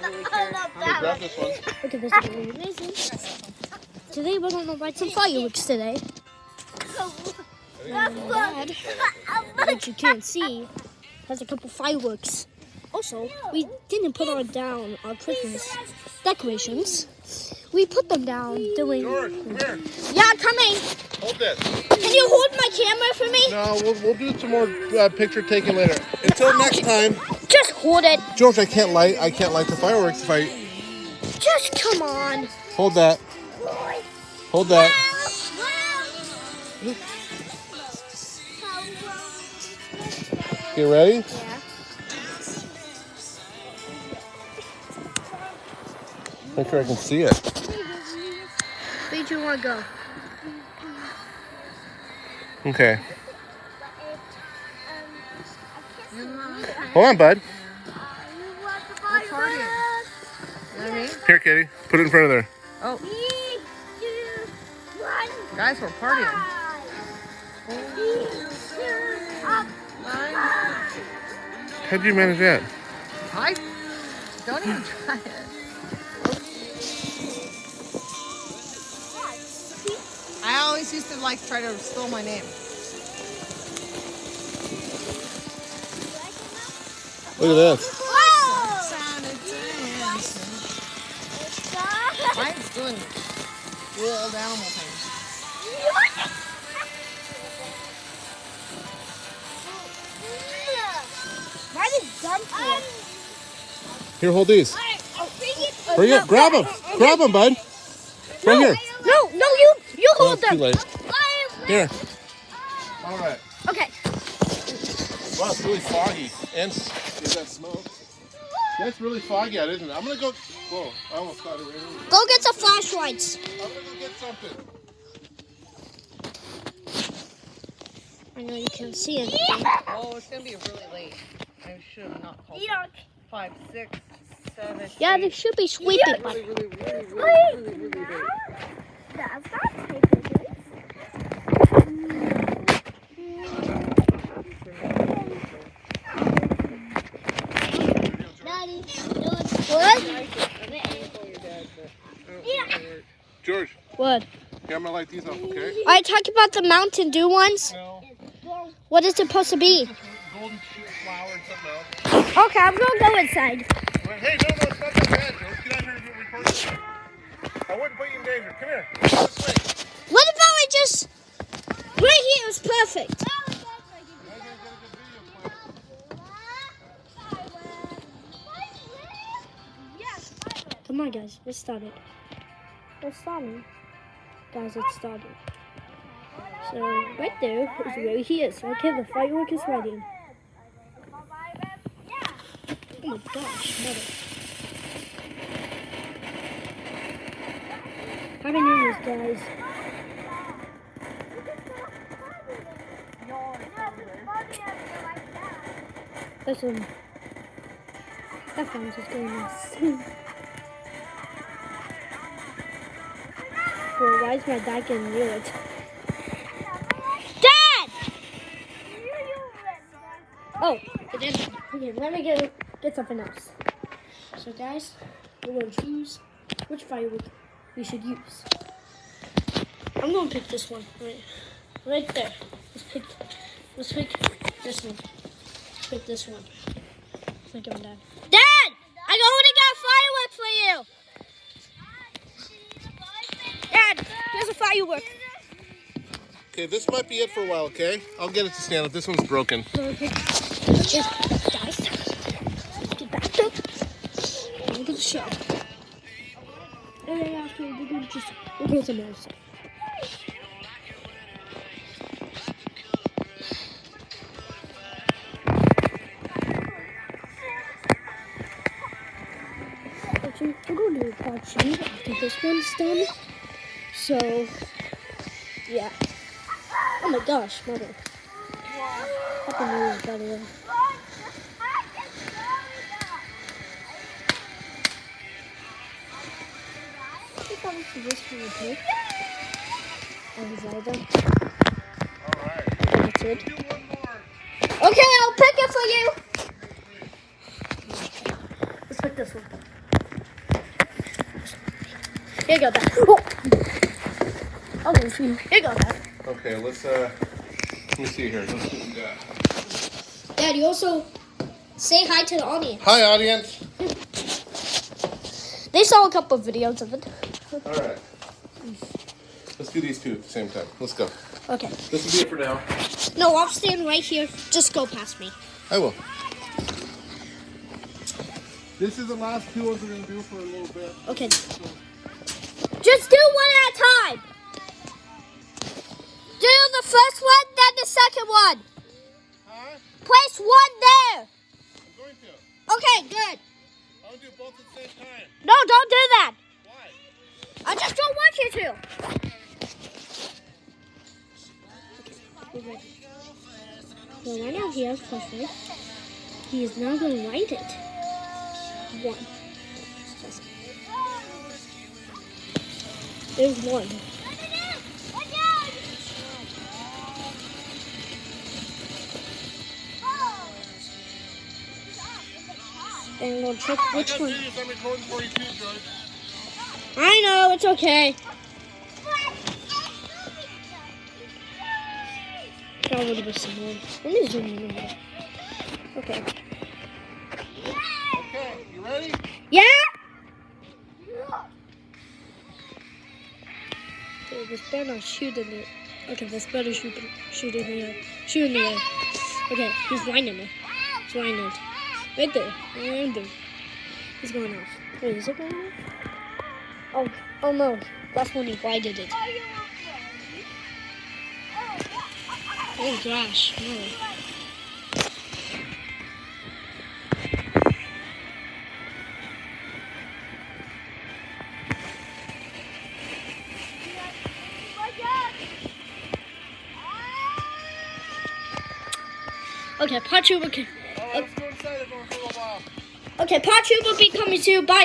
grab this one. Look at this, it's really amazing. Today we're gonna light some fireworks today. Dad, which you can't see, has a couple fireworks. Also, we didn't put down our Christmas decorations. We put them down doing. George, come here. Yeah, coming. Hold this. Can you hold my camera for me? No, we'll do some more picture taking later. Until next time. Just hold it. George, I can't light the fireworks if I. Just come on. Hold that. Hold that. You ready? Yeah. Make sure I can see it. Where do you want to go? Okay. Hold on, bud. Here, Katie. Put it in front of there. Oh. Guys, we're partying. How'd you manage that? Don't even try it. I always used to try to spell my name. Look at this. Mine's doing wild animal things. Mine is done for. Here, hold these. Hurry up. Grab them. Grab them, bud. Right here. No, you Oh, hold it's too them. late. Here. All right. Okay. Wow, it's really foggy. And is that smoke? That's really foggy out, isn't it? I'm going to go. Whoa, I almost got it right over. Go get the flashlights. I'm going to go get something. I know you can't see anything. Oh, it's going to be really late. I should have not called 5, 6, 7. Yeah, they should be sweeping. Really late. That's not George, What? here, I'm going to light these up, okay? Are you talking about the Mountain Dew ones? No. What is it supposed to be? Golden flower and something else. Okay, I'm gonna go inside. Hey, no, it's not that bad, George. Get out here and record this. I wouldn't put you in danger. Come here. This way. What about I just... Right here is perfect. Come on, guys. Let's start it. We're starting. Guys, let's start it. So, right there is where he is. Okay, the firework is ready. Oh my gosh, mother. Happy New Year's, guys. That's that sounds just going insane. Well, why is my dad getting near it? Dad! Oh, it didn't. Okay, let me get something else. So, guys, we're going to choose which firework we should use. I'm going to pick this one right there. Let's pick this one. Let's pick this one. Think of Dad. Dad! I already got a firework for you. Dad, here's a firework. Okay, this might be it for a while, okay? I'll get it to stand up. This one's broken. Okay. Guys, get back up. Look at the show. And then after we're going to we'll go somewhere else. Actually, we're going to do a part 2 after this one's done. So, yeah. Oh my gosh, mother. Happy New Year, by the way. I think that was this for your pick. And is that done? Alright. That's it. Do one more. Okay, I'll pick it for you. Let's pick this one. Here you go, Dad. Oh. I'll wait for you. Here you go, Dad. Okay, let's let me see here. Let's do that. Dad, you also say hi to the audience. Hi, audience. They saw a couple of videos of it. All right. Let's do these two at the same time. Let's go. Okay. This will be it for now. No, I'll stand right here. Just go past me. I will. This is the last two ones we're going to do for a little bit. Okay. Just do one at a time. Do the first one, then the second one. Huh? Place one there. I'm going to. Okay, good. I'll do both at the same time. No, don't do that. Why? I just don't want you to. So right now he has pressure. He is now going to write it. One. There's one. And we'll check which one. I'm recording for you too, George. I know, it's okay. Probably with some more. Let me zoom in a little. Okay. Okay, you ready? Yeah? Okay, this better not shoot in it. Okay, this better shoot in the air. Shoot in the air. Okay, he's lining it. He's lining it. Right there. Right there. He's going off. Wait, is it going off? Oh no. That's when he blinded it. Oh gosh, no. Okay, part 2 will Let's go inside and go for a little while. Okay, part 2 will be coming soon. Bye.